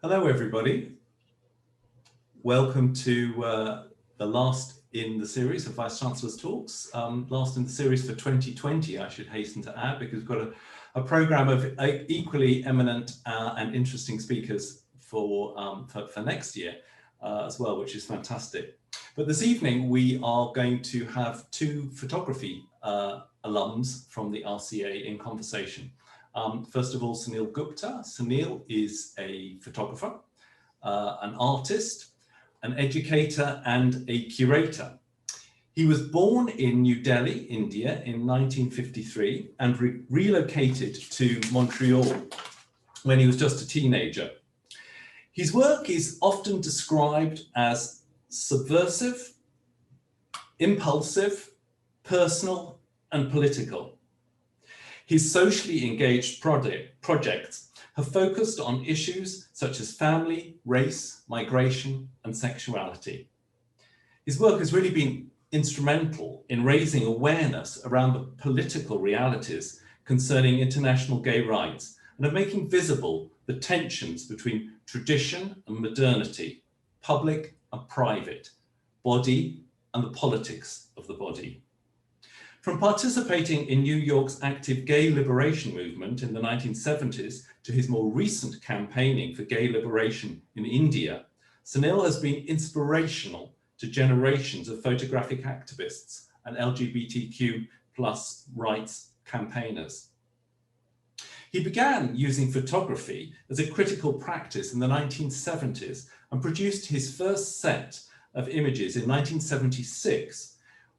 Hello, everybody. Welcome to the last in the series of Vice-Chancellor's talks, last in the series for 2020, I should hasten to add, because we've got a programme of equally eminent and interesting speakers for next year as well, which is fantastic. But this evening, we are going to have two photography alums from the RCA in conversation. First of all, Sunil Gupta. Sunil is a photographer, an artist, an educator, and a curator. He was born in New Delhi, India in 1953 and relocated to Montreal when he was just a teenager. His work is often described as subversive, impulsive, personal, and political. His socially engaged projects have focused on issues such as family, race, migration, and sexuality. His work has really been instrumental in raising awareness around the political realities concerning international gay rights and of making visible the tensions between tradition and modernity, public and private, body and the politics of the body. From participating in New York's active gay liberation movement in the 1970s to his more recent campaigning for gay liberation in India, Sunil has been inspirational to generations of photographic activists and LGBTQ+ rights campaigners. He began using photography as a critical practice in the 1970s and produced his first set of images in 1976,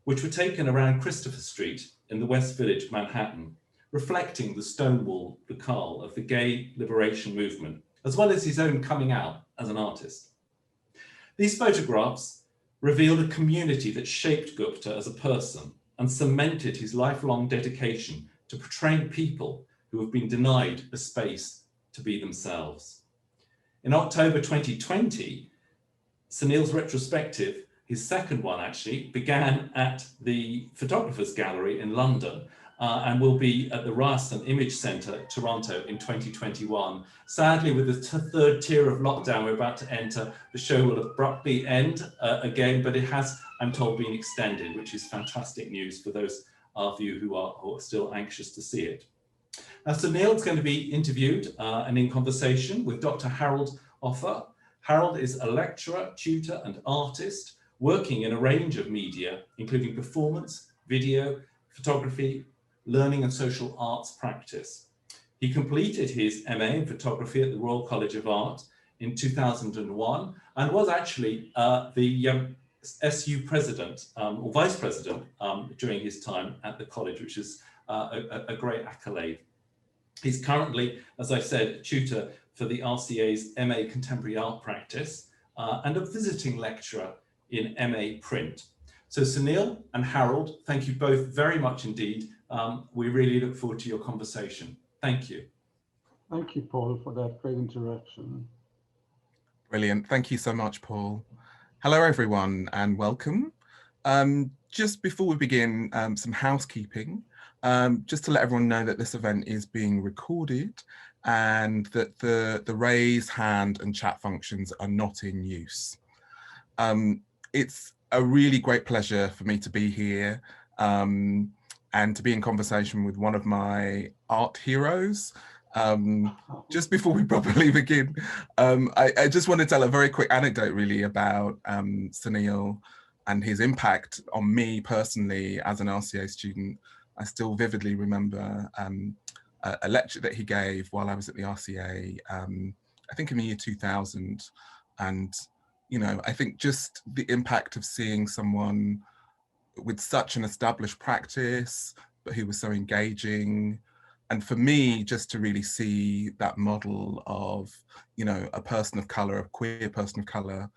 which were taken around Christopher Street in the West Village, Manhattan, reflecting the Stonewall locale of the gay liberation movement, as well as his own coming out as an artist. These photographs revealed a community that shaped Gupta as a person and cemented his lifelong dedication to portraying people who have been denied a space to be themselves. In October 2020, Sunil's Retrospective, his second one actually, began at the Photographers Gallery in London and will be at the Ryerson Image Centre, Toronto in 2021. Sadly, with the third tier of lockdown we're about to enter, the show will abruptly end again, but it has, I'm told, been extended, which is fantastic news for those of you who are still anxious to see it. Now, Sunil is going to be interviewed and in conversation with Dr. Harold Offer. Harold is a lecturer, tutor, and artist working in a range of media, including performance, video, photography, learning and social arts practice. He completed his MA in photography at the Royal College of Art in 2001 and was actually the SU president or vice president during his time at the college, which is a great accolade. He's currently, as I said, a tutor for the RCA's MA Contemporary Art Practice and a visiting lecturer in MA Print. So Sunil and Harold, thank you both very much indeed. We really look forward to your conversation. Thank you. Thank you, Paul, for that great introduction. Brilliant. Thank you so much, Paul. Hello, everyone, and welcome. Just before we begin, some housekeeping. Just to let everyone know that this event is being recorded and that the raise hand and chat functions are not in use. It's a really great pleasure for me to be here and to be in conversation with one of my art heroes. Just before we properly begin, I just want to tell a very quick anecdote really about Sunil and his impact on me personally as an RCA student. I still vividly remember a lecture that he gave while I was at the RCA, I think in the year 2000. And you know, I think just the impact of seeing someone with such an established practice, but who was so engaging. And for me, just to really see that model of, you know, a person of color, a queer person of color,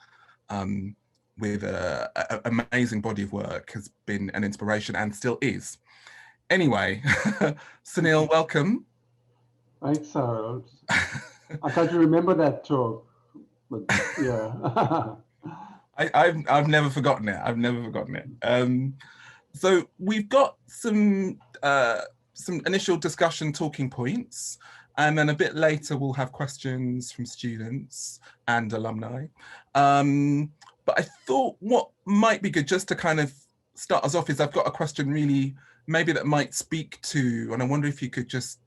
with an amazing body of work has been an inspiration and still is. Anyway, Sunil, welcome. Thanks, Harold. I can't remember that talk. But yeah, I've never forgotten it. I've never forgotten it. So we've got some initial discussion talking points, And then a bit later, we'll have questions from students and alumni. But I thought what might be good just to kind of start us off is I've got a question really maybe that might speak to, and I wonder if you could just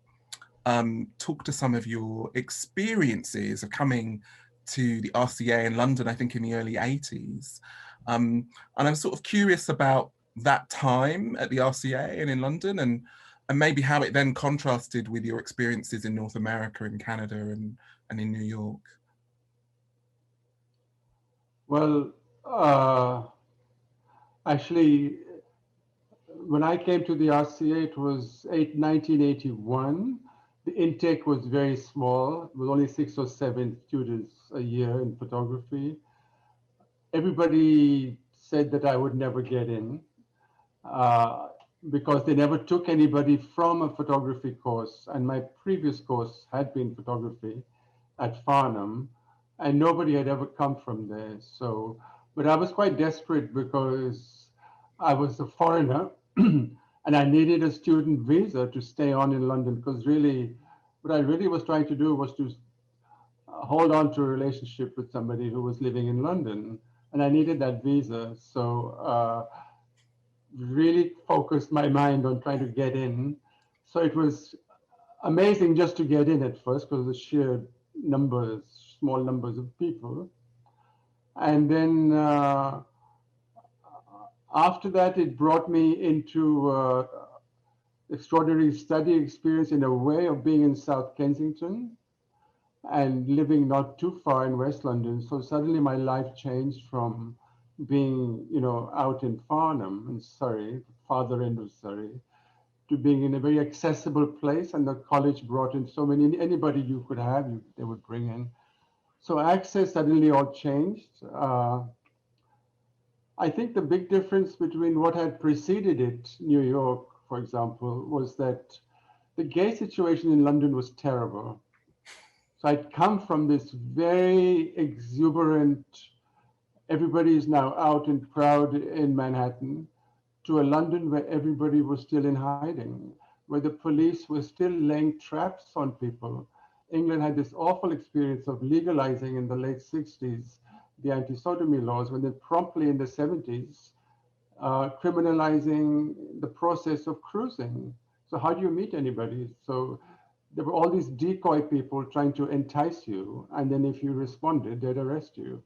talk to some of your experiences of coming to the RCA in London, I think in the early 80s. And I'm sort of curious about that time at the RCA and in London, and maybe how it then contrasted with your experiences in North America and Canada and in New York. Well, actually, when I came to the RCA, it was 1981. The intake was very small. It was only 6 or 7 students a year in photography. Everybody said that I would never get in because they never took anybody from a photography course. And my previous course had been photography at Farnham, and nobody had ever come from there. So, but I was quite desperate because I was a foreigner and I needed a student visa to stay on in London, because really, what I really was trying to do was to hold on to a relationship with somebody who was living in London, and I needed that visa. So really focused my mind on trying to get in. So it was amazing just to get in at first because of the sheer numbers, small numbers of people. And then after that, it brought me into extraordinary study experience in a way of being in South Kensington and living not too far in West London. So suddenly my life changed from being, out in Farnham in Surrey, farther end of Surrey, to being in a very accessible place. And the college brought in so many, anybody you could have, they would bring in. So access suddenly all changed. I think the big difference between what had preceded it, New York, for example, was that the gay situation in London was terrible. So I'd come from this very exuberant, everybody is now out and proud in Manhattan, to a London where everybody was still in hiding, where the police were still laying traps on people. England had this awful experience of legalizing in the late 60s the anti-sodomy laws, when then promptly in the 70s, criminalizing the process of cruising. So how do you meet anybody? So there were all these decoy people trying to entice you, and then if you responded, they'd arrest you.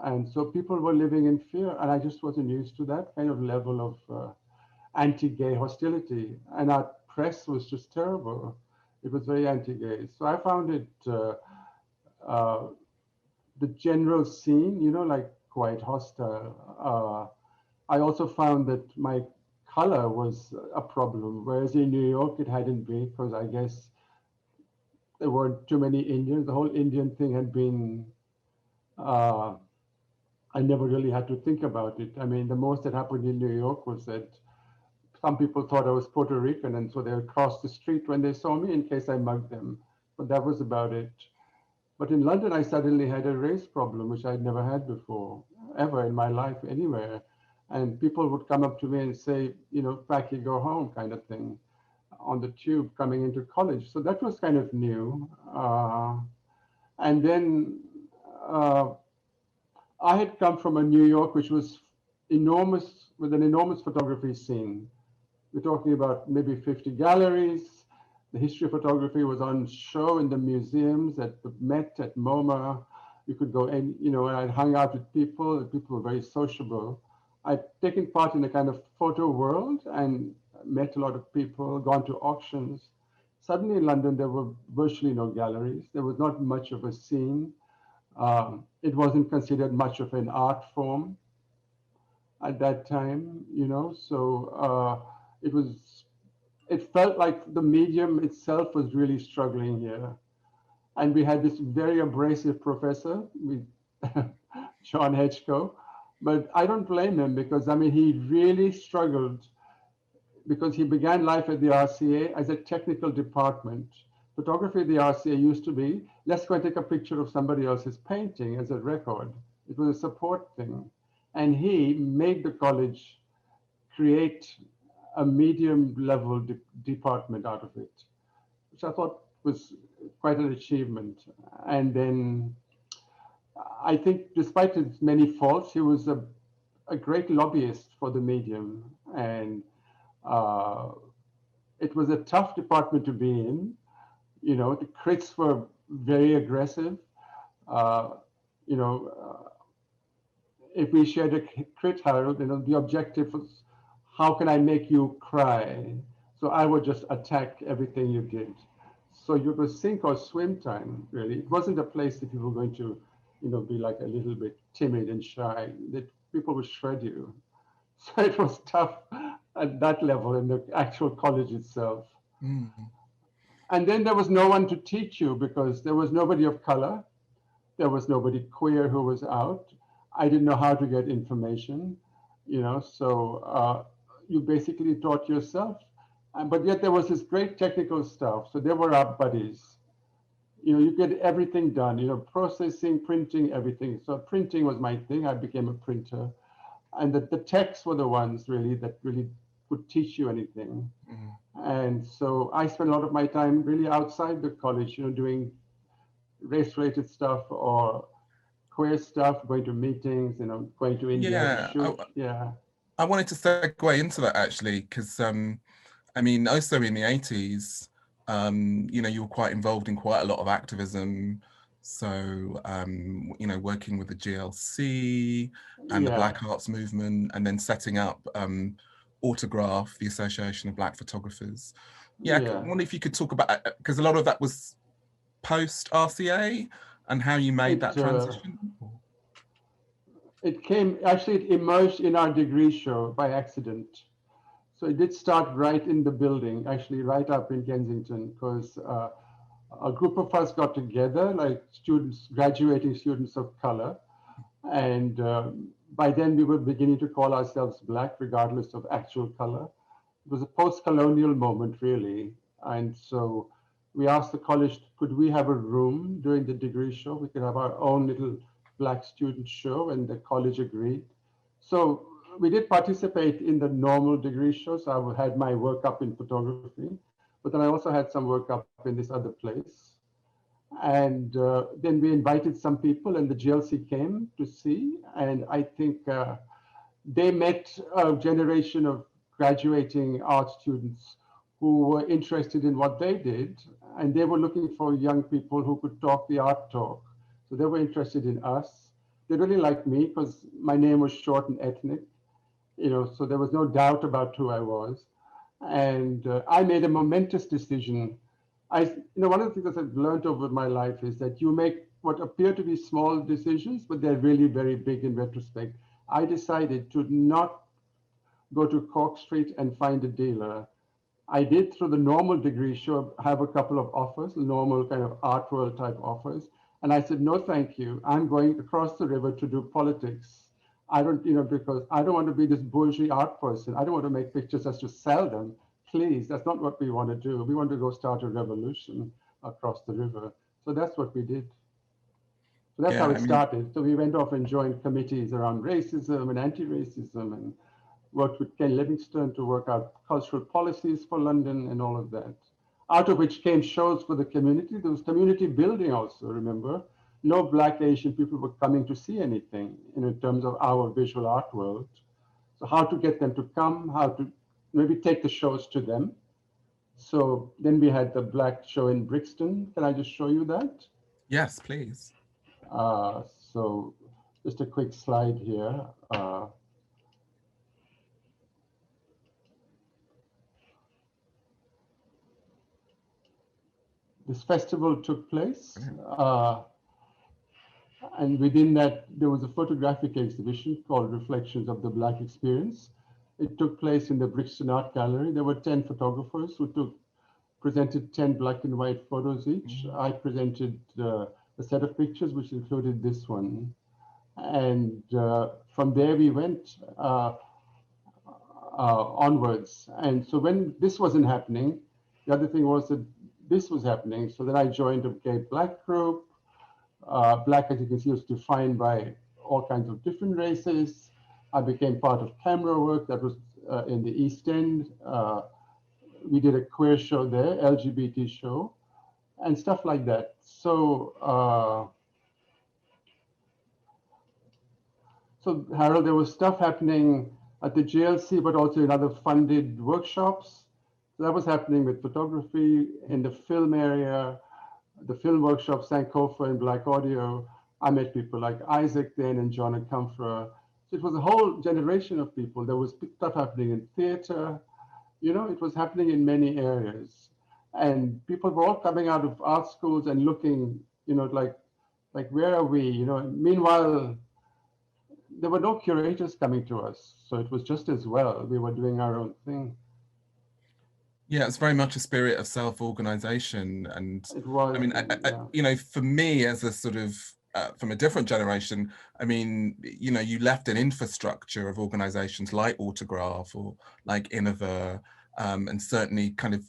And so people were living in fear, and I just wasn't used to that kind of level of anti-gay hostility. And our press was just terrible. It was very anti-gay. So I found it, the general scene, like quite hostile. I also found that my color was a problem, whereas in New York it hadn't been, because I guess there weren't too many Indians. The whole Indian thing had been, I never really had to think about it. I mean, the most that happened in New York was that some people thought I was Puerto Rican, and so they would cross the street when they saw me in case I mugged them. But that was about it. But in London, I suddenly had a race problem, which I'd never had before, ever in my life, anywhere. And people would come up to me and say, Packy, go home, kind of thing, on the tube coming into college. So that was kind of new. And then I had come from a New York, which was enormous, with an enormous photography scene. We're talking about maybe 50 galleries. The history of photography was on show in the museums, at the Met, at MoMA. You could go in, and I'd hung out with people, and people were very sociable. I'd taken part in a kind of photo world and met a lot of people, gone to auctions. Suddenly in London, there were virtually no galleries. There was not much of a scene. It wasn't considered much of an art form at that time, so it felt like the medium itself was really struggling here. And we had this very abrasive professor, John Hedgecoe, but I don't blame him, because he really struggled, because he began life at the RCA as a technical department. Photography at the RCA used to be, let's go and take a picture of somebody else's painting as a record. It was a support thing. And he made the college create a medium level department out of it, which I thought was quite an achievement. And then I think despite his many faults, he was a great lobbyist for the medium. And it was a tough department to be in. You know, the critics were very aggressive. You know, if we shared a crit, Harold, you know, the objective was, how can I make you cry? So I would just attack everything you did. So you were sink or swim time, really. It wasn't a place that you were going to, you know, be like a little bit timid and shy. That people would shred you. So it was tough at that level in the actual college itself. Mm. And then there was no one to teach you because there was nobody of color. There was nobody queer who was out. I didn't know how to get information, you know, so you basically taught yourself. But yet there was this great technical stuff. So there were our buddies. You know, you get everything done, you know, processing, printing, everything. So printing was my thing. I became a printer. And the texts were the ones really that really would teach you anything. Mm. And so I spent a lot of my time really outside the college, you know, doing race-related stuff or queer stuff, going to meetings, you know, going to India to shoot. I wanted to segue into that actually, because I mean, also in the 80s, you know, you were quite involved in quite a lot of activism. So, you know, working with the GLC and the Black Arts Movement, and then setting up Autograph, the Association of Black Photographers. I wonder if you could talk about, because a lot of that was post RCA and how you made that transition. It came, actually it emerged in our degree show by accident. So it did start right in the building, actually right up in Kensington, because a group of us got together, like students, graduating students of color. And by then we were beginning to call ourselves Black, regardless of actual color. It was a post-colonial moment, really. And so we asked the college, could we have a room during the degree show? We could have our own little Black student show, and the college agreed. So we did participate in the normal degree show. So I had my work up in photography, but then I also had some work up in this other place. And then we invited some people, and the GLC came to see. And I think they met a generation of graduating art students who were interested in what they did. And they were looking for young people who could talk the art talk. So they were interested in us. They really liked me because my name was short and ethnic, you know, so there was no doubt about who I was. And I made a momentous decision. You know, one of the things that I've learned over my life is that you make what appear to be small decisions, but they're really very big in retrospect. I decided to not go to Cork Street and find a dealer. I did, through the normal degree show, have a couple of offers, normal kind of art world type offers. And I said, no, thank you. I'm going across the river to do politics. I don't, you know, because I don't want to be this bourgeois art person. I don't want to make pictures just to sell them. Please, that's not what we want to do. We want to go start a revolution across the river. So that's what we did. So that's how it started. So we went off and joined committees around racism and anti-racism, and worked with Ken Livingstone to work out cultural policies for London and all of that. Out of which came shows for the community. There was community building also, remember? No Black Asian people were coming to see anything in terms of our visual art world. So how to get them to come, how to maybe take the shows to them. So then we had the Black show in Brixton. Can I just show you that? Yes, please. So just a quick slide here. This festival took place. And within that, there was a photographic exhibition called Reflections of the Black Experience. It took place in the Brixton Art Gallery. There were 10 photographers who presented 10 black and white photos each. I presented a set of pictures, which included this one. And from there we went onwards. And so when this wasn't happening, the other thing was that this was happening. So then I joined a gay Black group. Black, as you can see, was defined by all kinds of different races. I became part of camera work that was in the East End. We did a queer show there, LGBT show. and stuff like that. So, so Harold, there was stuff happening at the GLC, but also in other funded workshops. So that was happening with photography in the film area, the film workshop, Sankofa and Black Audio. I met people like Isaac then and John and Comfort. So it was a whole generation of people. There was stuff happening in theater. You know, it was happening in many areas. And people were all coming out of art schools and looking, you know, like where are we? You know, meanwhile, there were no curators coming to us. So it was just as well. We were doing our own thing. Yeah, it's very much a spirit of self-organization. And It was, I mean, yeah. you know, for me as a sort of, from a different generation, I mean, you know, you left an infrastructure of organizations like Autograph or like Innova, and certainly kind of,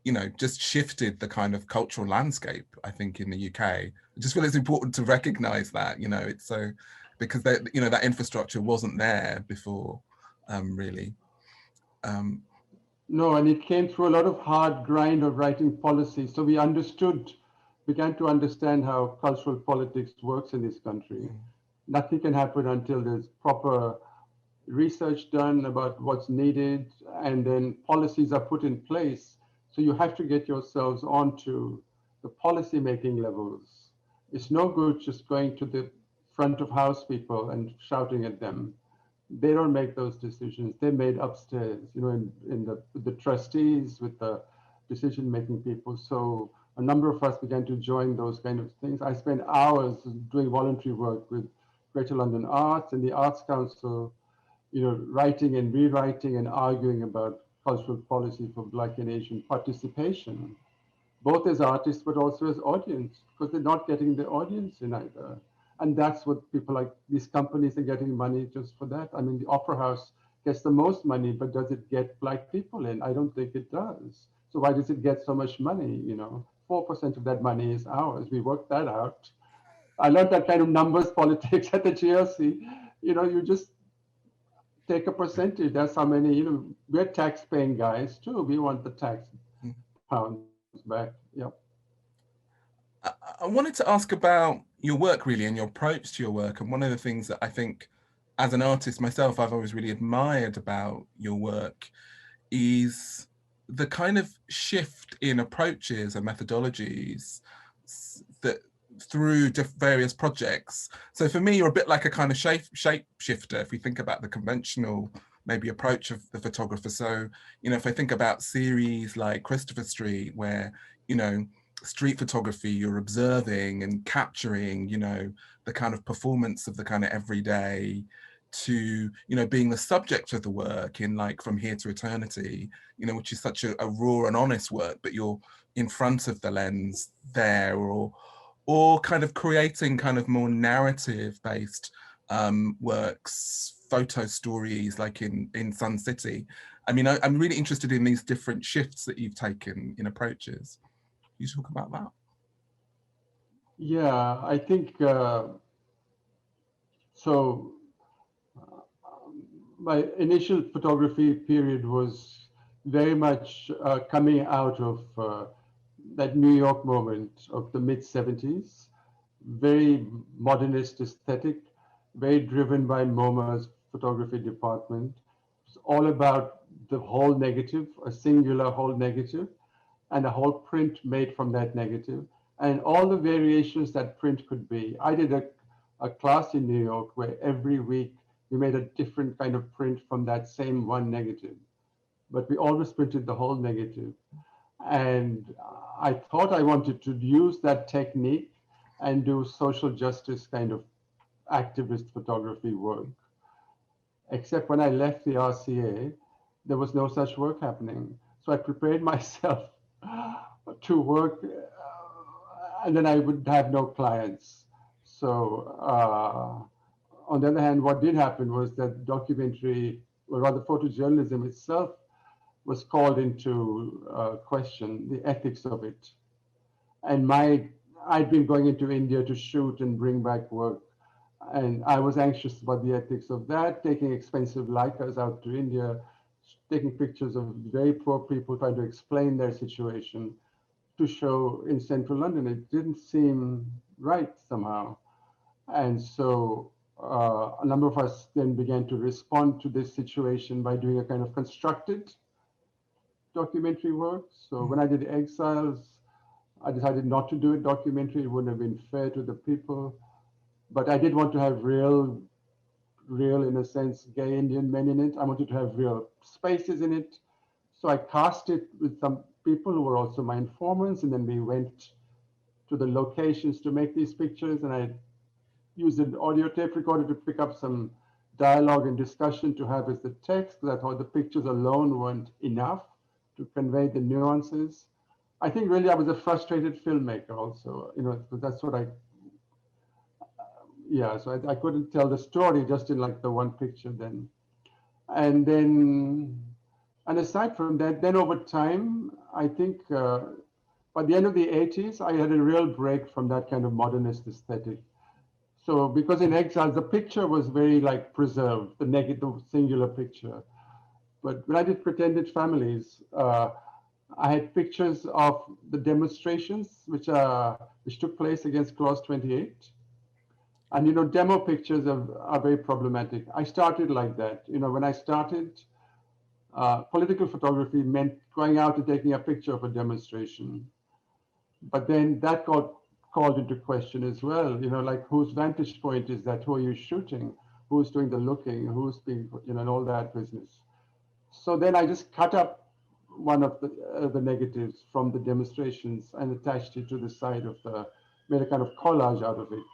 you know, just shifted the kind of cultural landscape, I think, in the UK. I just feel it's important to recognize that, you know, it's so, because they, you know, that infrastructure wasn't there before, really. No, and it came through a lot of hard grind of writing policy. So we began to understand how cultural politics works in this country. Nothing can happen until there's proper research done about what's needed, and then policies are put in place. So you have to get yourselves onto the policy making levels. It's no good just going to the front of house people and shouting at them. They don't make those decisions. They're made upstairs, you know, in the trustees, with the decision-making people. So a number of us began to join those kind of things. I spent hours doing voluntary work with Greater London Arts and the Arts Council, you know, writing and rewriting and arguing about cultural policy for Black and Asian participation, both as artists, but also as audience, because they're not getting the audience in either. And that's what people like these companies are getting money just for that. I mean, the Opera House gets the most money, but does it get Black people in? I don't think it does. So why does it get so much money? You know, 4% of that money is ours. We worked that out. I learned that kind of numbers politics at the GLC. You know, you just take a percentage. That's how many, you know, we're tax paying guys too. We want the tax pounds back. Yep. I wanted to ask about your work really and your approach to your work. And one of the things that I think as an artist myself, I've always really admired about your work is the kind of shift in approaches and methodologies that through various projects. So for me, you're a bit like a kind of shape shifter if we think about the conventional maybe approach of the photographer. So, you know, if I think about series like Christopher Street, where, you know, street photography, you're observing and capturing, you know, the kind of performance of the kind of everyday, to, you know, being the subject of the work in like From Here to Eternity, you know, which is such a raw and honest work, but you're in front of the lens there, or kind of creating kind of more narrative based works, photo stories like in Sun City. I mean, I'm really interested in these different shifts that you've taken in approaches. Can you talk about that? Yeah, I think so. My initial photography period was very much coming out of that New York moment of the mid-70s, very modernist aesthetic, very driven by MoMA's photography department. It's all about the whole negative, a singular whole negative, and a whole print made from that negative, and all the variations that print could be. I did a class in New York where every week we made a different kind of print from that same one negative, but we always printed the whole negative. And I thought I wanted to use that technique and do social justice kind of activist photography work. Except when I left the RCA, there was no such work happening. So I prepared myself to work, and then I would have no clients. So on the other hand, what did happen was that documentary, or rather photojournalism itself, was called into question, the ethics of it. And I'd been going into India to shoot and bring back work. And I was anxious about the ethics of that, taking expensive Leicas out to India, taking pictures of very poor people, trying to explain their situation. to show in central London. It didn't seem right somehow. And so a number of us then began to respond to this situation by doing a kind of constructed documentary work. So when I did Exiles, I decided not to do a documentary. It wouldn't have been fair to the people. But I did want to have real, in a sense, gay Indian men in it. I wanted to have real spaces in it. So I cast it with some people who were also my informants. And then we went to the locations to make these pictures. And I used an audio tape recorder to pick up some dialogue and discussion to have as the text, because I thought the pictures alone weren't enough to convey the nuances. I think really I was a frustrated filmmaker also, that's what so I couldn't tell the story just in like the one picture then. And aside from that, then over time, I think by the end of the 80s, I had a real break from that kind of modernist aesthetic. So because in Exiles, the picture was very like preserved, the negative singular picture. But when I did Pretended Families, I had pictures of the demonstrations which took place against Clause 28. And demo pictures are very problematic. I started like that. When I started, political photography meant going out and taking a picture of a demonstration. But then that got called into question as well. Like whose vantage point is that? Who are you shooting? Who's doing the looking? Who's being, and all that business. So then I just cut up one of the negatives from the demonstrations and attached it to the side of made a kind of collage out of it.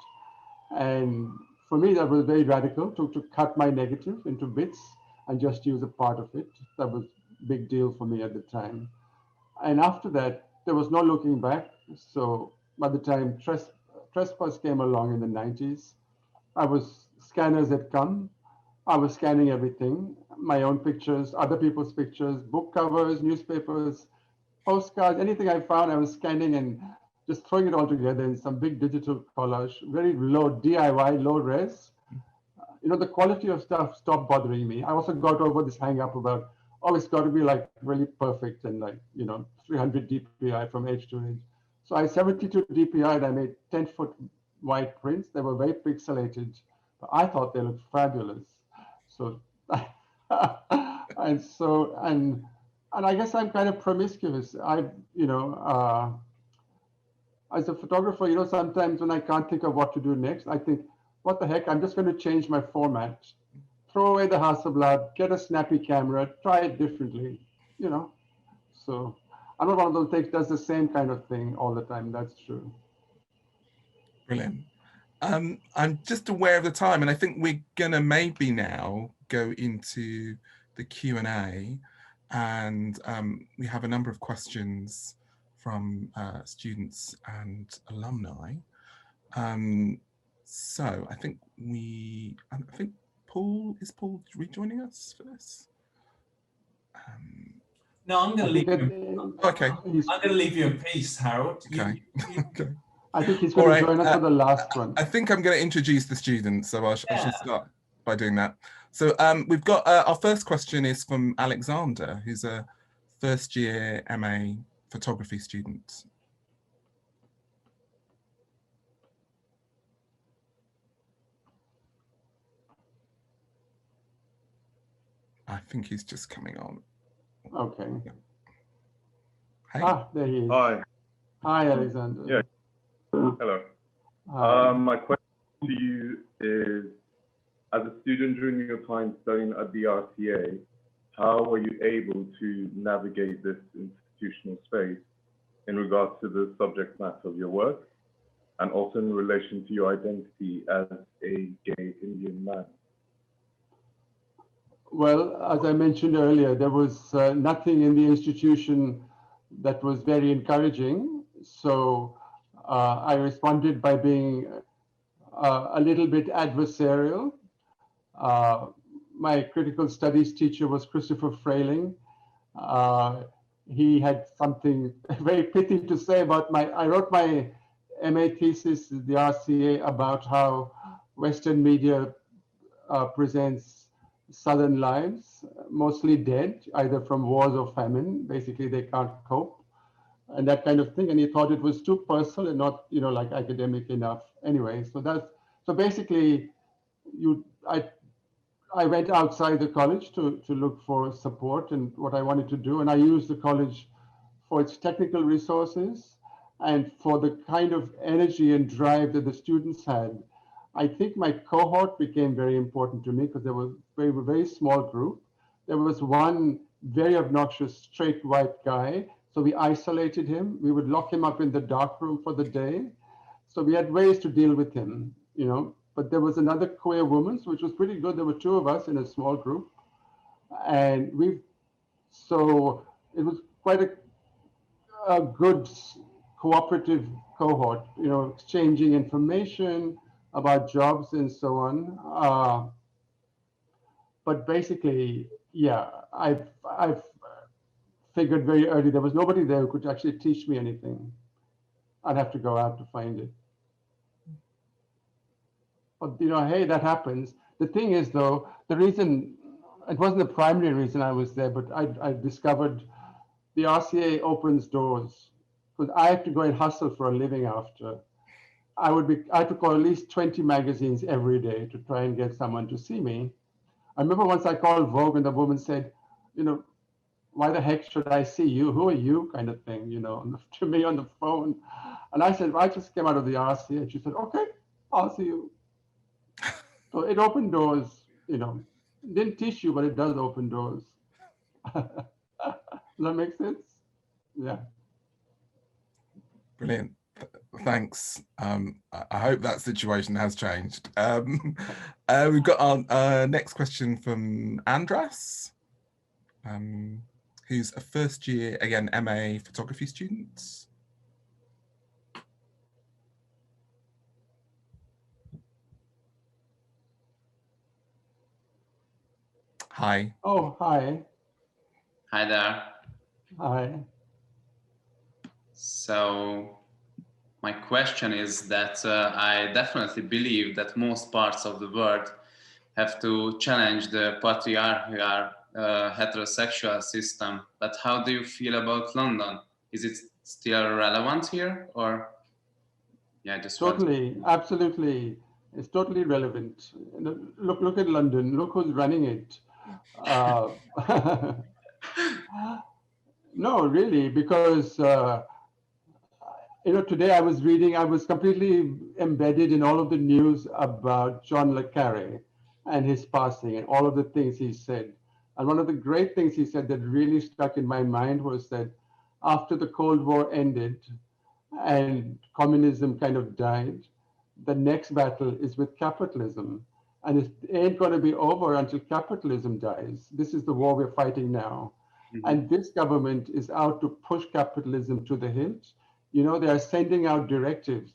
And for me, that was very radical to cut my negative into bits and just use a part of it. That was a big deal for me at the time. And after that, there was no looking back. So by the time Trespass came along in the 90s, scanners had come. I was scanning everything, my own pictures, other people's pictures, book covers, newspapers, postcards, anything I found, I was scanning and just throwing it all together in some big digital collage, very low DIY, low res. The quality of stuff stopped bothering me. I also got over this hang up about, it's got to be like really perfect and like, 300 DPI from edge to edge. So I 72 DPI and I made 10-foot wide prints. They were very pixelated, but I thought they looked fabulous. So, and I guess I'm kind of promiscuous. As a photographer, sometimes when I can't think of what to do next, I think, what the heck, I'm just going to change my format, throw away the Hasselblad, get a snappy camera, try it differently, So I'm not one of those that does the same kind of thing all the time. That's true. Brilliant. I'm just aware of the time, and I think we're gonna maybe now go into the Q&A, and we have a number of questions from students and alumni. So I think Paul rejoining us for this? No, I'm going to leave you. Okay. I'm going to leave you in peace, Harold. Okay. Okay. I think he's going to join us for the last one. I think I'm going to introduce the students, so I shall start by doing that. So we've got our first question is from Alexander, who's a first-year MA photography student. I think he's just coming on. Okay. Yeah. Hey. There he is. Hi. Hi, Alexander. Yeah. Hello. Hi. My question to you is, as a student during your time studying at the RCA, how were you able to navigate this institutional space in regards to the subject matter of your work, and also in relation to your identity as a gay Indian man? Well, as I mentioned earlier, there was nothing in the institution that was very encouraging. So I responded by being a little bit adversarial. My critical studies teacher was Christopher Frayling. He had something very pithy to say about I wrote my MA thesis at the RCA about how Western media presents Southern lives, mostly dead, either from wars or famine. Basically, they can't cope. and that kind of thing. And he thought it was too personal and not, like academic enough. Anyway, so basically, I went outside the college to look for support and what I wanted to do, and I used the college for its technical resources and for the kind of energy and drive that the students had. I think my cohort became very important to me because they were a very small group. There was one very obnoxious straight white guy, so we isolated him. We would lock him up in the dark room for the day. So we had ways to deal with him, But there was another queer woman, which was pretty good. There were two of us in a small group, and so it was quite a good cooperative cohort, exchanging information about jobs and so on. But basically, yeah, I've figured very early there was nobody there who could actually teach me anything. I'd have to go out to find it. But hey, that happens. The thing is, though, the reason it wasn't the primary reason I was there, but I discovered the RCA opens doors because I have to go and hustle for a living after. I had to call at least 20 magazines every day to try and get someone to see me. I remember once I called Vogue and the woman said, why the heck should I see you? Who are you? Kind of thing, to me on the phone. And I said, well, I just came out of the RCA. And she said, okay, I'll see you. So it opened doors, didn't teach you, but it does open doors. Does that make sense? Yeah. Brilliant. Thanks. I hope that situation has changed. We've got our next question from Andras, who's a first year, again, MA photography student. Hi. Oh, hi. Hi there. Hi. So my question is that I definitely believe that most parts of the world have to challenge the patriarchal heterosexual system. But how do you feel about London? Is it still relevant here, or? Yeah, just totally, absolutely. It's totally relevant. Look at London. Look who's running it. No, really, because today I was completely embedded in all of the news about John le Carre and his passing and all of the things he said. And one of the great things he said that really stuck in my mind was that after the Cold War ended and communism kind of died, the next battle is with capitalism. And it ain't going to be over until capitalism dies. This is the war we're fighting now. Mm-hmm. And this government is out to push capitalism to the hilt. They are sending out directives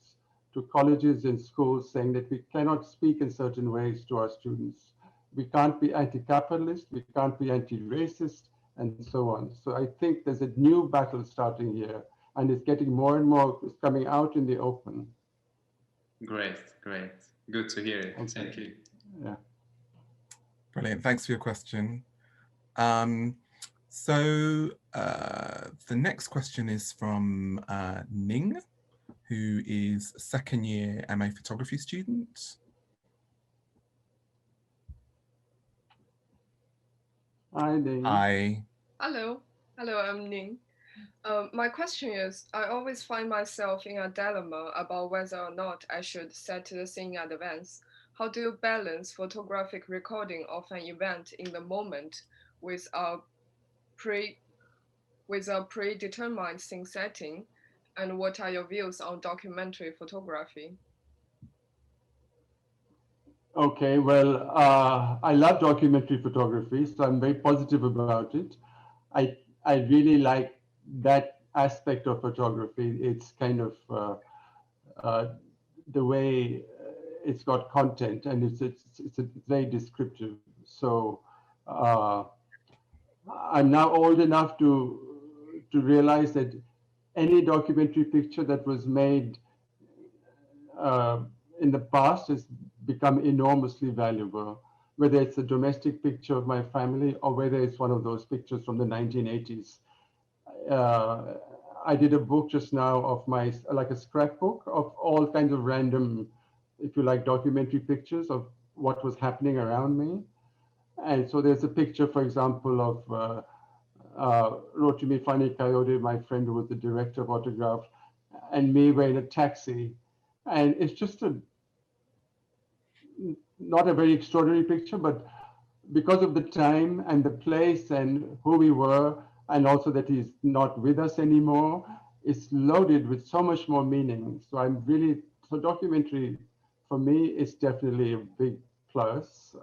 to colleges and schools saying that we cannot speak in certain ways to our students. We can't be anti-capitalist, we can't be anti-racist, and so on. So I think there's a new battle starting here, and it's getting more and more, it's coming out in the open. Great. Good to hear it. Okay. Thank you. Yeah. Brilliant. Thanks for your question. So the next question is from Ning, who is a second year MA photography student. Hi, Ning. Hi. Hello, I'm Ning. My question is, I always find myself in a dilemma about whether or not I should set the scene in advance. How do you balance photographic recording of an event in the moment with a predetermined scene setting? And what are your views on documentary photography? Okay, well, I love documentary photography, so I'm very positive about it. I really like that aspect of photography. It's kind of the way it's got content, and it's very descriptive. So I'm now old enough to realize that any documentary picture that was made in the past has become enormously valuable, whether it's a domestic picture of my family or whether it's one of those pictures from the 1980s. I did a book just now of my, like a scrapbook of all kinds of random, if you like, documentary pictures of what was happening around me. And so there's a picture, for example, of Rotimi Fani Kayode, my friend who was the director of Autograph, and me were in a taxi. And it's just not a very extraordinary picture, but because of the time and the place and who we were, and also that he's not with us anymore, it's loaded with so much more meaning. So documentary for me is definitely a big plus.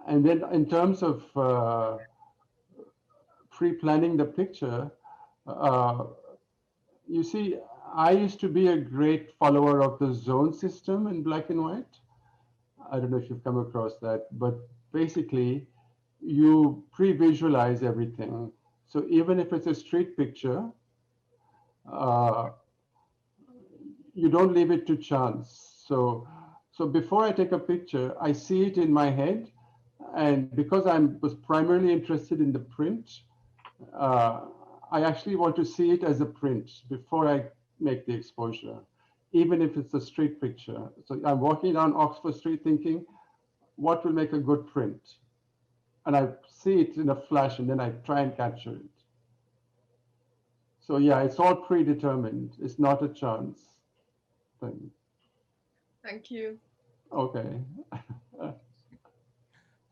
And then in terms of pre-planning the picture, you see, I used to be a great follower of the zone system in black and white. I don't know if you've come across that, but basically you pre-visualize everything. So even if it's a street picture, you don't leave it to chance. So before I take a picture, I see it in my head. And because I was primarily interested in the print, I actually want to see it as a print before I make the exposure, even if it's a street picture. So I'm walking down Oxford Street thinking, what will make a good print? And I see it in a flash and then I try and capture it. So yeah, it's all predetermined. It's not a chance thing. Thank you. Okay.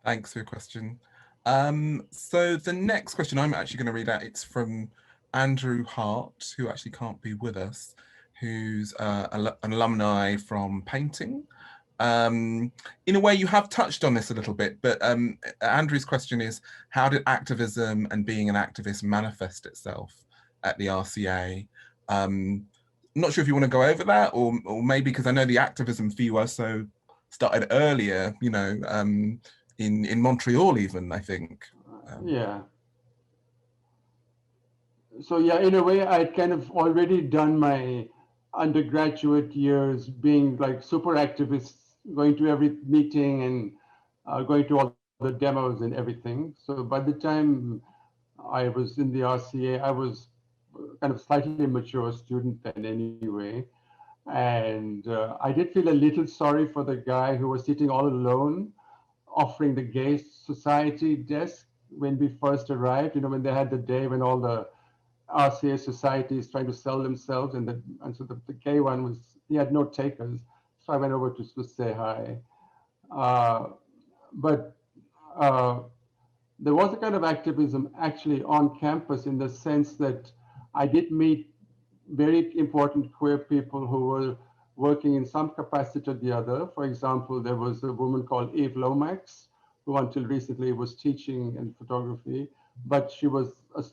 Thanks for your question. So the next question I'm actually going to read out, it's from Andrew Hart, who actually can't be with us, who's an alumni from painting. In a way, you have touched on this a little bit, but Andrew's question is, how did activism and being an activist manifest itself at the RCA? Not sure if you want to go over that, or maybe because I know the activism for you also started earlier, you know, in Montreal even, I think. Yeah. So yeah, in a way, I'd kind of already done my undergraduate years being like super activists, going to every meeting and going to all the demos and everything. So by the time I was in the RCA, I was kind of slightly mature student then anyway. And I did feel a little sorry for the guy who was sitting all alone, offering the Gay Society desk when we first arrived, you know, when they had the day when all the RCA societies trying to sell themselves, and so the gay one was, he had no takers. So I went over to say hi. But there was a kind of activism actually on campus in the sense that I did meet very important queer people who were working in some capacity or the other. For example, there was a woman called Eve Lomax, who until recently was teaching in photography, but she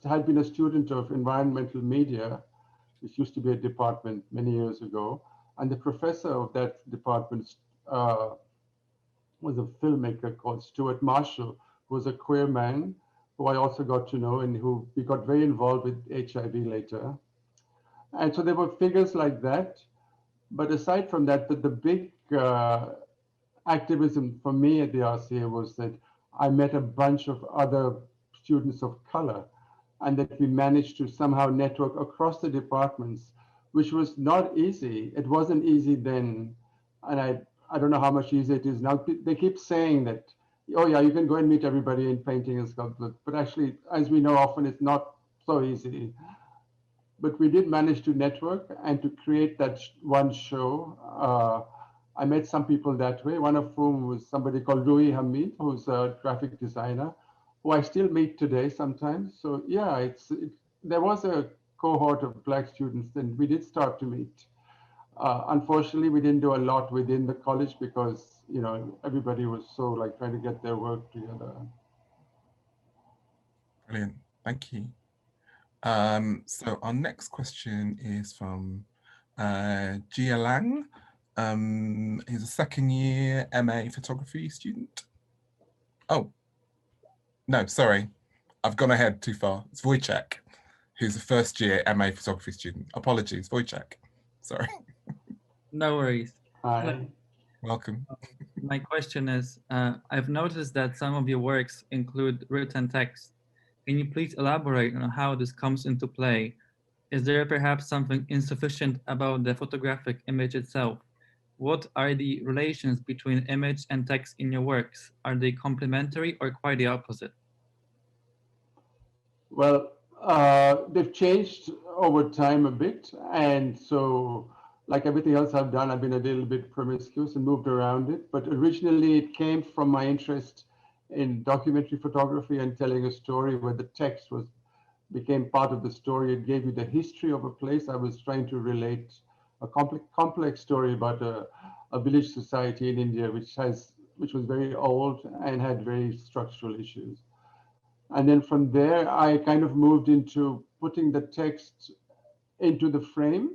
had been a student of environmental media, which used to be a department many years ago. And the professor of that department was a filmmaker called Stuart Marshall, who was a queer man, who I also got to know and who we got very involved with HIV later. And so there were figures like that. But aside from that, the big activism for me at the RCA was that I met a bunch of other students of color, and that we managed to somehow network across the departments, which was not easy. It wasn't easy then, and I don't know how much easier it is now. They keep saying that, oh yeah, you can go and meet everybody in painting and sculpture, but actually, as we know, often it's not so easy. But we did manage to network and to create that one show. I met some people that way, one of whom was somebody called Rui Hamid, who's a graphic designer, who I still meet today sometimes. So yeah, there was a cohort of Black students and we did start to meet. Unfortunately, we didn't do a lot within the college because, you know, everybody was so like trying to get their work together. Brilliant, thank you. So our next question is from Jia Lang. He's a second year MA photography student. Oh, no, sorry. I've gone ahead too far. It's Wojciech, who's a first year MA photography student. Apologies, Wojciech. Sorry. No worries. Hi. Welcome. My question is, I've noticed that some of your works include written text. Can you please elaborate on how this comes into play? Is there perhaps something insufficient about the photographic image itself? What are the relations between image and text in your works? Are they complementary or quite the opposite? Well, they've changed over time a bit. And so, like everything else I've done, I've been a little bit promiscuous and moved around it. But originally, it came from my interest in documentary photography and telling a story where the text became part of the story. It gave you the history of a place. I was trying to relate a complex story about a village society in India, which was very old and had very structural issues. And then from there, I kind of moved into putting the text into the frame.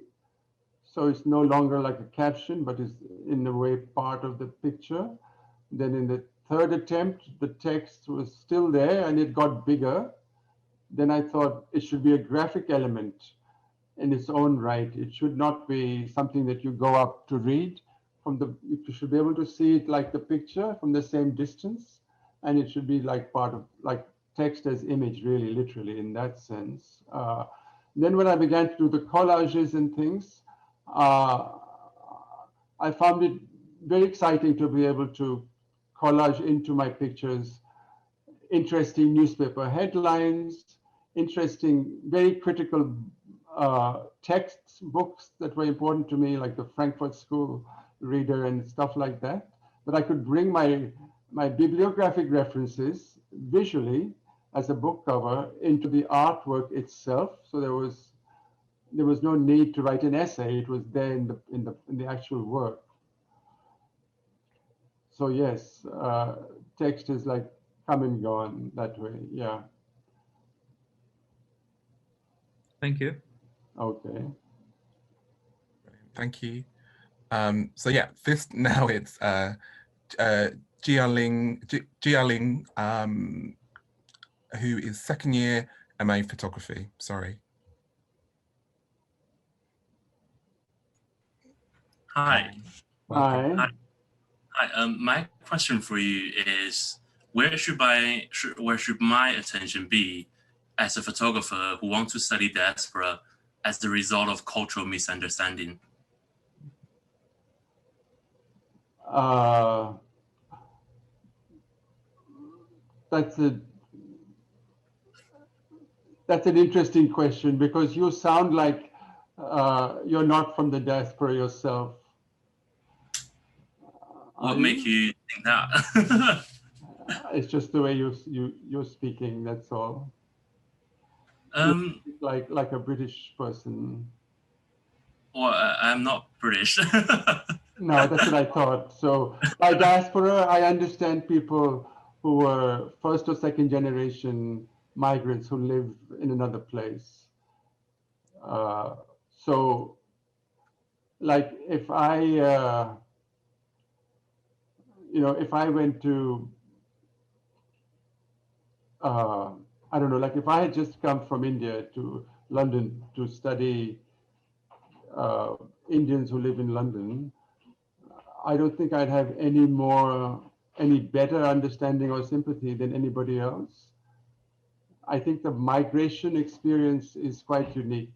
So it's no longer like a caption, but is in a way part of the picture. Then in the third attempt, the text was still there and it got bigger. Then I thought it should be a graphic element in its own right. It should not be something that you go up to read. You should be able to see it like the picture from the same distance. And it should be like part of like text as image, really, literally in that sense. Then when I began to do the collages and things, I found it very exciting to be able to collage into my pictures interesting newspaper headlines, interesting, very critical textbooks that were important to me, like the Frankfurt School Reader and stuff like that. But I could bring my bibliographic references visually as a book cover into the artwork itself. So there was no need to write an essay. It was there in the actual work. So yes, text is like come and gone that way. Yeah. Thank you. Okay. Thank you. So yeah, this now it's Jialing, who is second year MA photography. Sorry. Hi. Hi. Hi. My question for you is, where should my attention be as a photographer who wants to study diaspora as the result of cultural misunderstanding? That's an interesting question, because you sound like you're not from the diaspora yourself. What make you think that? It's just the way you're speaking. That's all. Like a British person. Well, I'm not British. No, that's what I thought. So by diaspora, I understand people who were first or second generation migrants who live in another place. So like if I, if I went to, I don't know, like if I had just come from India to London to study Indians who live in London, I don't think I'd have any better understanding or sympathy than anybody else. I think the migration experience is quite unique.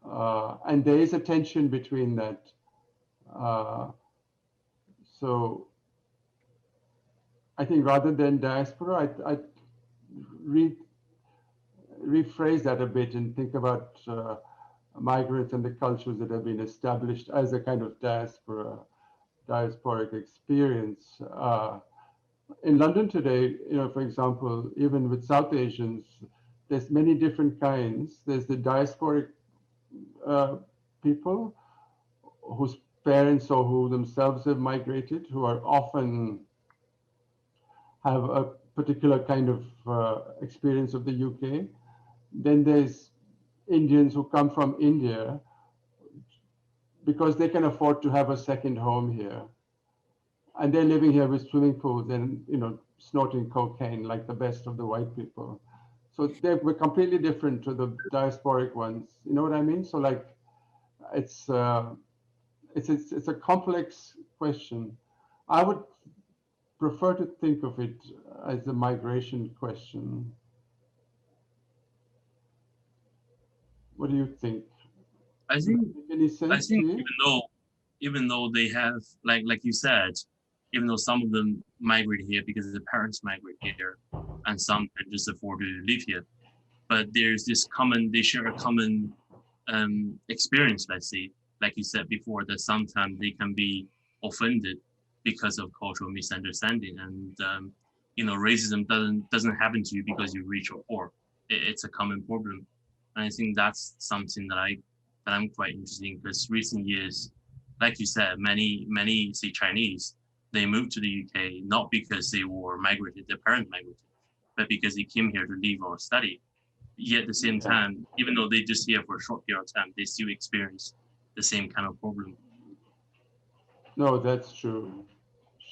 And there is a tension between that. So I think rather than diaspora, I'd rephrase that a bit and think about migrants and the cultures that have been established as a kind of diasporic experience. In London today, for example, even with South Asians, there's many different kinds. There's the diasporic people whose parents or who themselves have migrated, who are often have a particular kind of experience of the UK. Then there's Indians who come from India because they can afford to have a second home here. And they're living here with swimming pools and snorting cocaine like the best of the white people. So we're completely different to the diasporic ones. You know what I mean? So like, it's a complex question. I would prefer to think of it as a migration question. What do you think? I Does think that make any sense to you? even though they have like you said, even though some of them migrate here because their parents migrate here, and some can just afford to live here, but there's this they share a common experience. Let's say, like you said before, that sometimes they can be offended because of cultural misunderstanding, and racism doesn't happen to you because you're rich or poor. It's a common problem, and I think that's something that I'm quite interested in, because recent years, like you said, many say Chinese, they moved to the UK not because they were migrated, their parents migrated, but because they came here to live or study. Yet at the same time, even though they just here for a short period of time, they still experience the same kind of problem. No, that's true.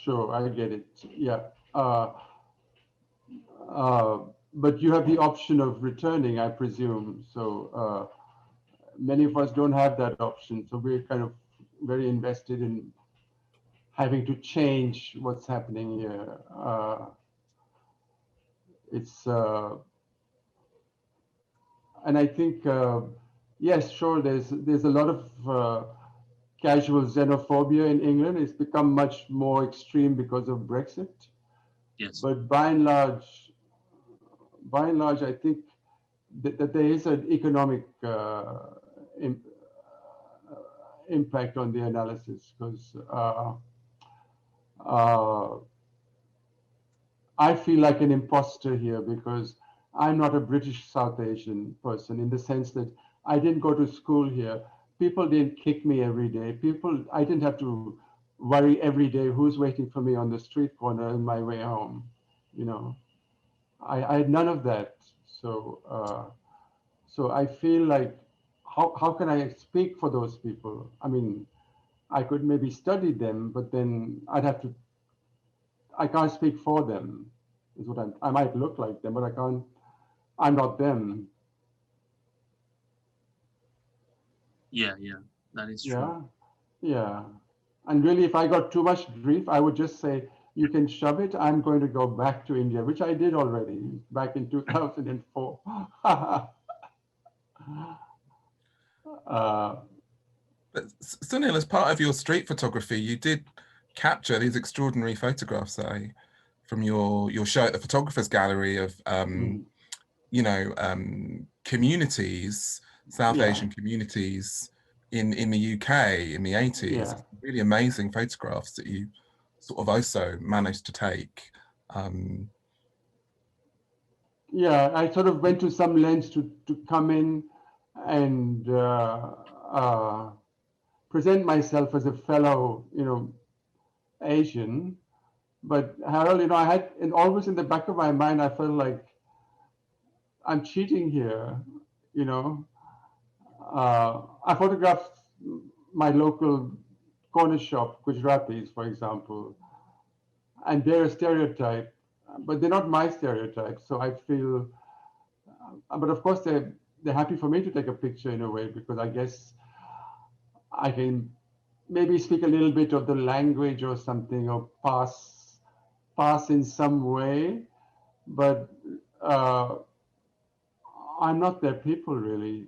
Sure, I get it. Yeah. But you have the option of returning, I presume. So many of us don't have that option. So we're kind of very invested in having to change what's happening here. And I think, yes, sure, there's a lot of casual xenophobia in England. It's become much more extreme because of Brexit. Yes. But by and large, I think that there is an economic impact on the analysis, because I feel like an imposter here because I'm not a British South Asian person, in the sense that I didn't go to school here. People didn't kick me every day. I didn't have to worry every day who's waiting for me on the street corner on my way home. I had none of that. So I feel like, how can I speak for those people? I mean, I could maybe study them, but then I can't speak for them. Is what I might look like them, but I'm not them. Yeah, that is true. Yeah. And really, if I got too much grief, I would just say, you can shove it. I'm going to go back to India, which I did already back in 2004. But Sunil, as part of your street photography, you did capture these extraordinary photographs, from your show at the Photographers Gallery of, communities, South Asian communities in the UK in the 80s. Yeah. Really amazing photographs that you sort of also managed to take. Yeah, I sort of went to some lengths to come in and present myself as a fellow, Asian. But Harold, I had, and always in the back of my mind, I felt like I'm cheating here. I photographed my local corner shop, Gujaratis, for example, and they're a stereotype, but they're not my stereotype. So I feel, but of course they're happy for me to take a picture in a way, because I guess I can maybe speak a little bit of the language or something, or pass in some way, but I'm not their people really.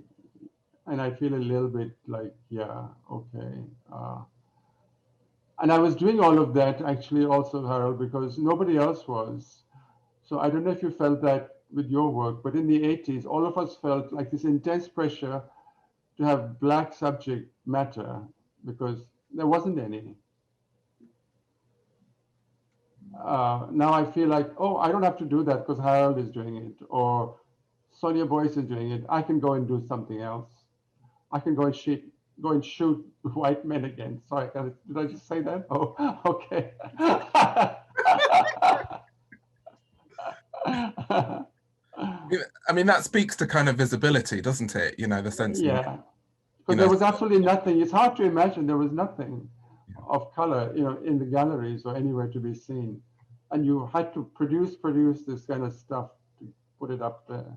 And I feel a little bit like, yeah, okay. And I was doing all of that actually also, Harold, because nobody else was. So I don't know if you felt that with your work, but in the 80s, all of us felt like this intense pressure to have Black subject matter, because there wasn't any. Now I feel like, oh, I don't have to do that because Harold is doing it, or Sonia Boyce is doing it. I can go and do something else. I can go and shoot white men again. Sorry, did I just say that? Oh, okay. I mean, that speaks to kind of visibility, doesn't it? The sense. Yeah, because there was absolutely nothing. It's hard to imagine there was nothing of color, in the galleries or anywhere to be seen, and you had to produce this kind of stuff to put it up there.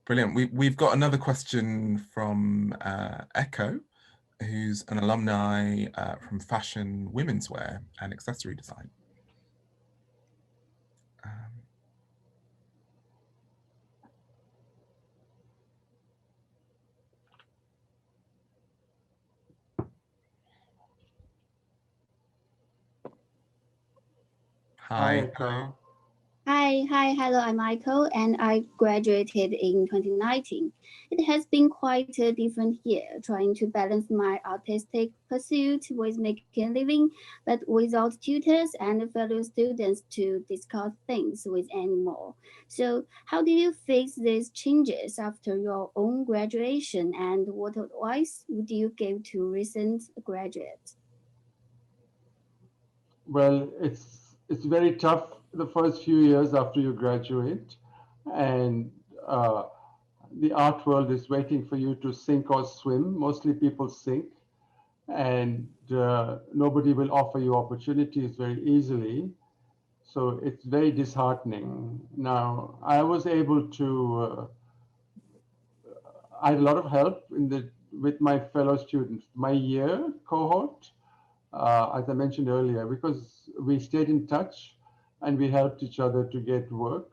Brilliant. We've got another question from Echo, who's an alumni from fashion, women's wear, and accessory design. Hi. Echo. Hello, I'm Michael, and I graduated in 2019. It has been quite a different year, trying to balance my artistic pursuit with making a living, but without tutors and fellow students to discuss things with anymore. So, how did you face these changes after your own graduation, and what advice would you give to recent graduates? Well, it's very tough the first few years after you graduate, and the art world is waiting for you to sink or swim. Mostly people sink, and nobody will offer you opportunities very easily. So it's very disheartening. Now, I was able to, I had a lot of help with my fellow students. My year cohort, as I mentioned earlier, because we stayed in touch and we helped each other to get work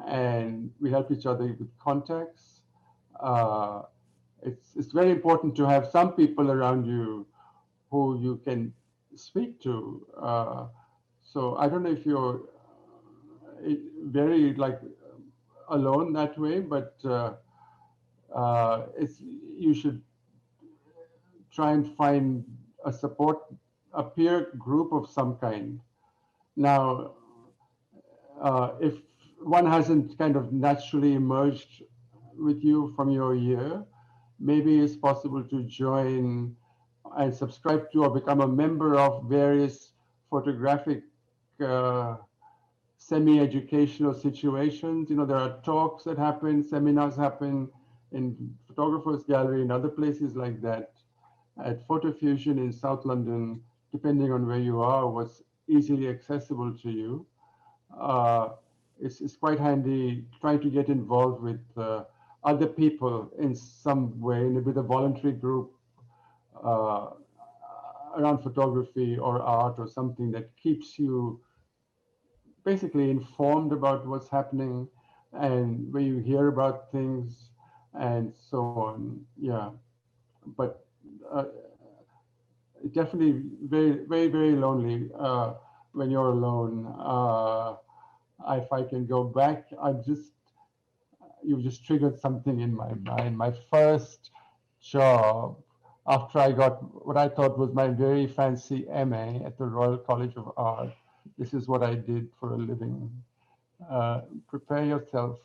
and we helped each other with contacts. Uh, it's very important to have some people around you who you can speak to. So I don't know if you're very like alone that way, but you should try and find a peer group of some kind. Now, if one hasn't kind of naturally emerged with you from your year, maybe it's possible to join and subscribe to or become a member of various photographic semi-educational situations. You know, there are talks that happen, seminars happen in Photographers Gallery and other places like that. At Photo Fusion in South London, depending on where you are, what's easily accessible to you. It's quite handy trying to get involved with other people in some way, with a voluntary group around photography or art or something that keeps you basically informed about what's happening and where you hear about things and so on. Yeah, but definitely very, very, very lonely when you're alone. If I can go back, you've just triggered something in my mind. My first job after I got what I thought was my very fancy MA at the Royal College of Art. This is what I did for a living. Prepare yourself.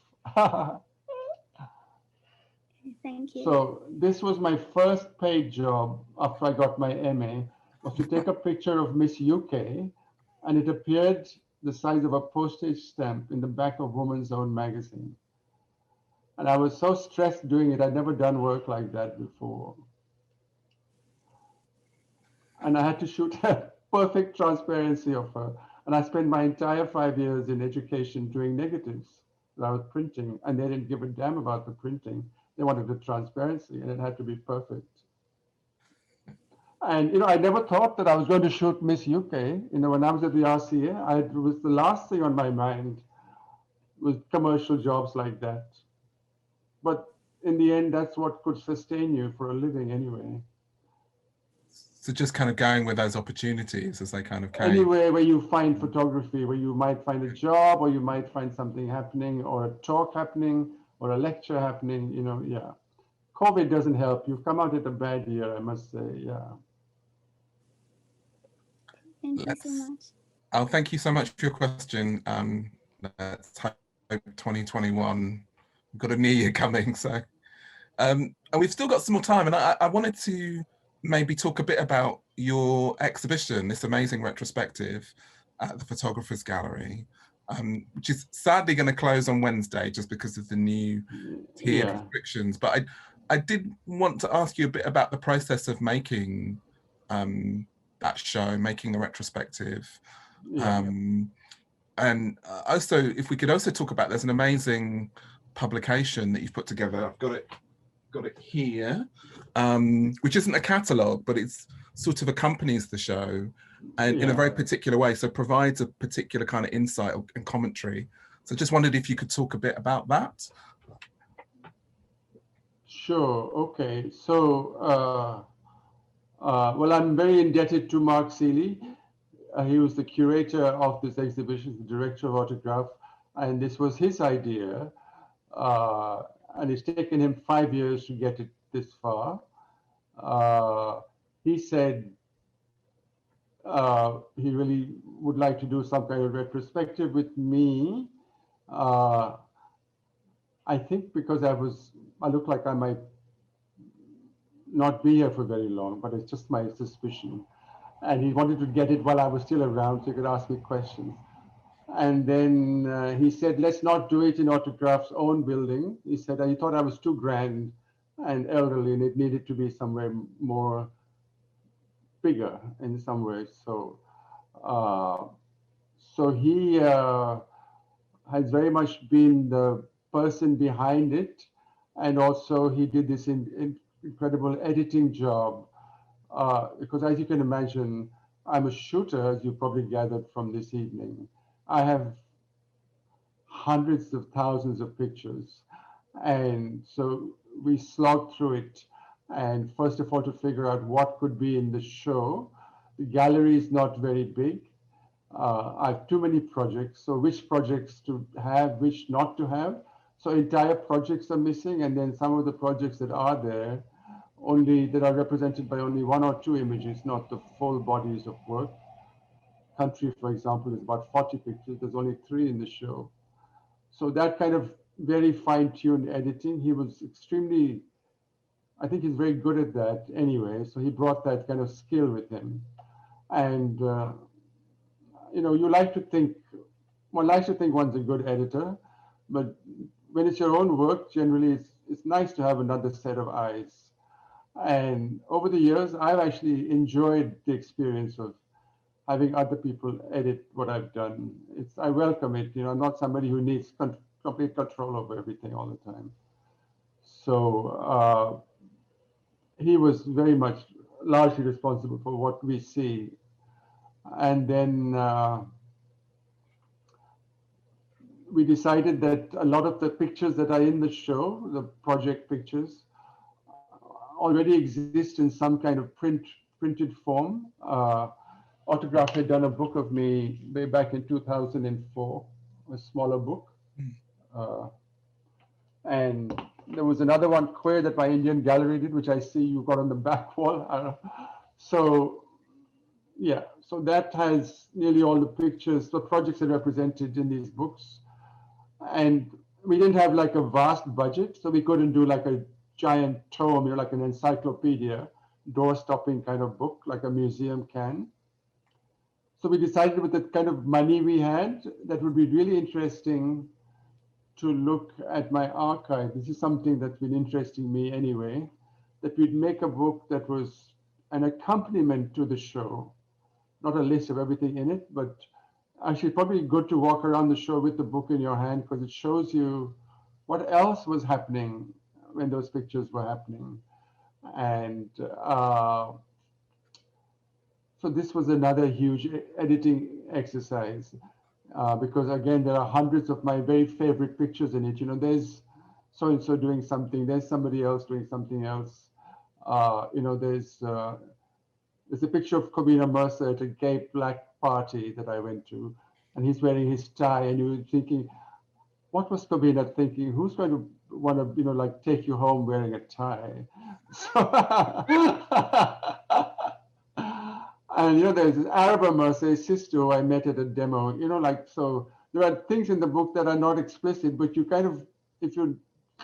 Thank you. So this was my first paid job after I got my MA, was to take a picture of Miss UK, and it appeared the size of a postage stamp in the back of Woman's Own magazine. And I was so stressed doing it. I'd never done work like that before. And I had to shoot a perfect transparency of her. And I spent my entire 5 years in education doing negatives that I was printing, and they didn't give a damn about the printing. They wanted the transparency, and it had to be perfect. And you know, I never thought that I was going to shoot Miss UK. You know, when I was at the RCA, it was the last thing on my mind was commercial jobs like that. But in the end, that's what could sustain you for a living anyway. So just kind of going with those opportunities as they kind of came. Anywhere where you find photography, where you might find a job, or you might find something happening, or a talk happening, or a lecture happening, you know, yeah. COVID doesn't help. You've come out at a bad year, I must say, yeah. Thank you so much. Oh, thank you so much for your question. Let's hope 2021, we've got a new year coming, so. And we've still got some more time, and I wanted to maybe talk a bit about your exhibition, this amazing retrospective at the Photographers Gallery, which is sadly going to close on Wednesday just because of the new tiered restrictions. But I did want to ask you a bit about the process of making that show, making the retrospective. And also, if we could also talk about, there's an amazing publication that you've put together. I've got it here, which isn't a catalogue, but it's sort of accompanies the show and in a very particular way, so provides a particular kind of insight and commentary. So just wondered if you could talk a bit about that. Sure, okay. So, well, I'm very indebted to Mark Seeley. he was the curator of this exhibition, the director of Autograph, and this was his idea. And it's taken him 5 years to get it this far. He said he really would like to do some kind of retrospective with me. I think because I look like I might not be here for very long, but it's just my suspicion. And he wanted to get it while I was still around so he could ask me questions. And then he said, let's not do it in Autograph's own building. He said he thought I was too grand and elderly and it needed to be somewhere more bigger in some ways. So, he has very much been the person behind it. And also he did this incredible editing job. Because as you can imagine, I'm a shooter, as you probably gathered from this evening. I have hundreds of thousands of pictures. And so we slogged through it. And first of all, to figure out what could be in the show. The gallery is not very big. I have too many projects. So which projects to have, which not to have. So entire projects are missing. And then some of the projects that are there, that are represented by only 1 or 2 images, not the full bodies of work. Country, for example, is about 40 pictures. There's only 3 in the show. So that kind of very fine-tuned editing, he was extremely, I think he's very good at that anyway. So he brought that kind of skill with him. And, you like to think, one likes to think one's a good editor, but when it's your own work, generally it's nice to have another set of eyes. And over the years, I've actually enjoyed the experience of having other people edit what I've done. I welcome it. I'm not somebody who needs complete control over everything all the time. So he was very much largely responsible for what we see. And then we decided that a lot of the pictures that are in the show, the project pictures, already exist in some kind of printed form. Autograph had done a book of me way back in 2004, a smaller book. And there was another one, Queer, that my Indian gallery did, which I see you've got on the back wall. So yeah, so that has nearly all the pictures, the projects are represented in these books. And we didn't have like a vast budget, so we couldn't do like a giant tome, like an encyclopedia, door-stopping kind of book, like a museum can. So we decided with the kind of money we had, that would be really interesting to look at my archive. This is something that's been interesting me anyway, that we'd make a book that was an accompaniment to the show, not a list of everything in it, but actually probably good to walk around the show with the book in your hand because it shows you what else was happening when those pictures were happening. And so this was another huge editing exercise because again, there are hundreds of my very favorite pictures in it. There's so-and-so doing something, there's somebody else doing something else. There's a picture of Kobina Mercer at a gay black party that I went to, and he's wearing his tie, and you're thinking, what was Kobina thinking? Who's going to want to, like take you home wearing a tie? And there's Araba Mercer, his sister, who I met at a demo. So there are things in the book that are not explicit, but you kind of,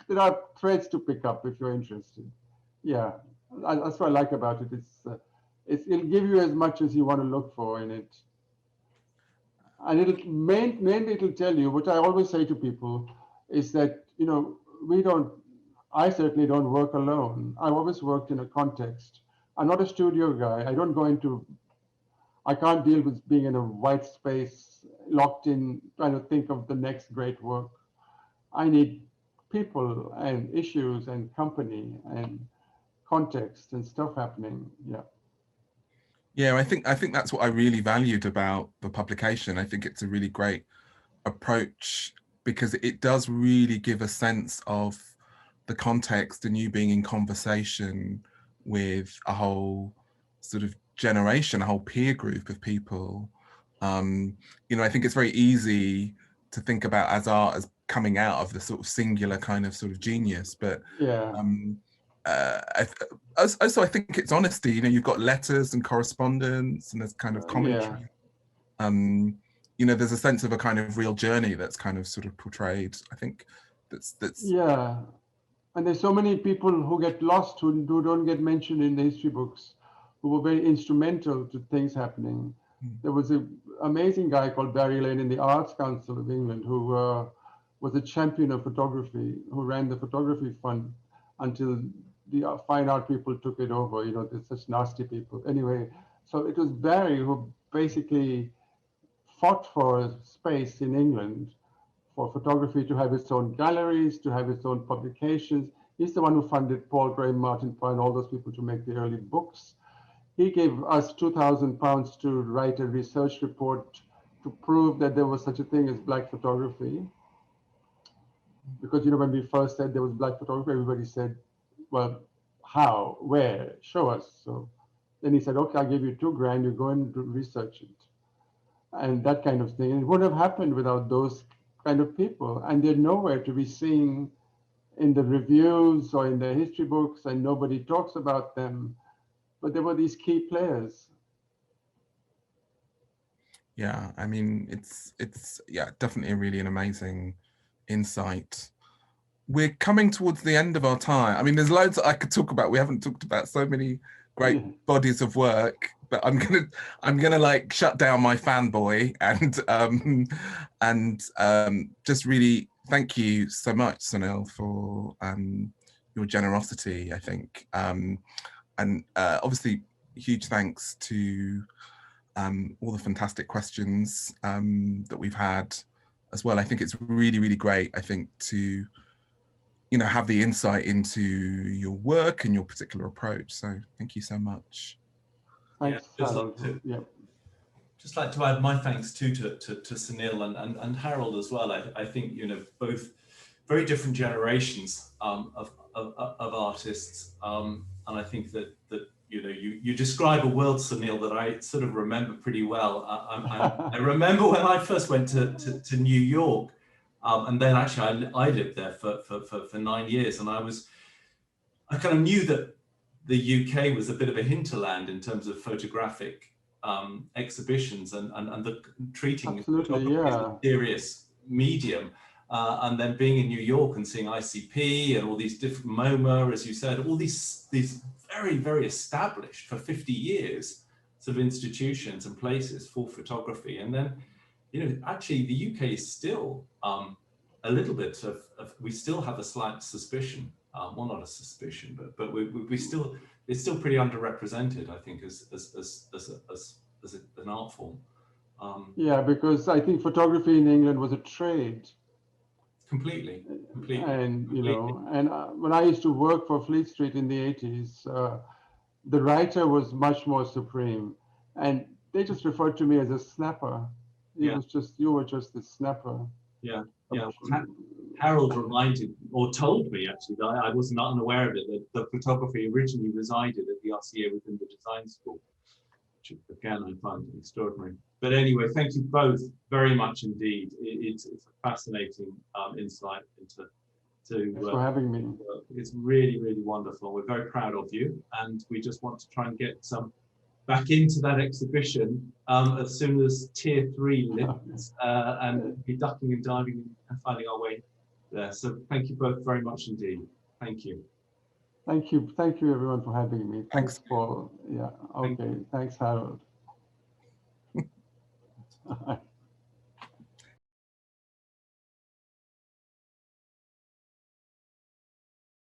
there are threads to pick up if you're interested. Yeah, that's what I like about it. It'll give you as much as you want to look for in it. And mainly it'll tell you, what I always say to people is that, I certainly don't work alone. I've always worked in a context. I'm not a studio guy. I can't deal with being in a white space, locked in, trying to think of the next great work. I need people and issues and company and context and stuff happening. Yeah. Yeah, I think that's what I really valued about the publication. I think it's a really great approach because it does really give a sense of the context and you being in conversation with a whole sort of generation, a whole peer group of people. You know, I think it's very easy to think about as art as coming out of the sort of singular kind of sort of genius, but yeah. Also I think it's honesty. You know, you've got letters and correspondence, and there's kind of commentary. You know, there's a sense of a kind of real journey that's kind of sort of portrayed. I think that's yeah. And there's so many people who get lost, who don't get mentioned in the history books, who were very instrumental to things happening. There was an amazing guy called Barry Lane in the Arts Council of England who was a champion of photography, who ran the photography fund until the fine art people took it over. You know, they're such nasty people. Anyway, so it was Barry who basically fought for space in England for photography to have its own galleries, to have its own publications. He's the one who funded Paul Graham, Martin Parr, and all those people to make the early books. He gave us £2,000 to write a research report to prove that there was such a thing as black photography. Because, you know, when we first said there was black photography, everybody said, well, how, where, show us. So then he said, okay, I'll give you £2,000, you go and research it. And that kind of thing. And it wouldn't have happened without those kind of people. And they're nowhere to be seen in the reviews or in the history books, and nobody talks about them. But there were these key players. Yeah, I mean, it's yeah, definitely really an amazing insight. We're coming towards the end of our time. I mean, there's loads that I could talk about. We haven't talked about so many great bodies of work, but I'm gonna like shut down my fanboy and just really thank you so much, Sunil, for your generosity, I think, and obviously huge thanks to all the fantastic questions that we've had as well. I think it's really, really great, I think, to have the insight into your work and your particular approach. So thank you so much. Thanks. Just like to add my thanks too to Sunil and Harold as well. I think both very different generations of artists, and I think that you describe a world, Sunil, that I sort of remember pretty well. I remember when I first went to New York. And then actually I lived there for 9 years, and I kind of knew that the UK was a bit of a hinterland in terms of photographic exhibitions and the treating photography as a serious medium. And then being in New York and seeing ICP and all these different MoMA, as you said, all these very, very established for 50 years sort of institutions and places for photography. And then actually the UK is still a little bit of we still have a slight suspicion, well, not a suspicion, but we still, it's still pretty underrepresented, I think, as an art form. Yeah, because I think photography in England was a trade. Completely. And when I used to work for Fleet Street in the 80s, the writer was much more supreme, and they just referred to me as a snapper. You were just the snapper. Yeah. Harold reminded, or told me actually, that I was not unaware of it, that the photography originally resided at the RCA within the design school, which again I find extraordinary. But anyway, thank you both very much indeed. It's a fascinating insight into. Thanks for having me. It's really, really wonderful. We're very proud of you, and we just want to try and get some back into that exhibition as soon as Tier 3 lifts, and be ducking and diving and finding our way there. So thank you both very much indeed. Thank you. Thank you everyone for having me. Thanks Paul. Yeah, okay. Thanks Harold.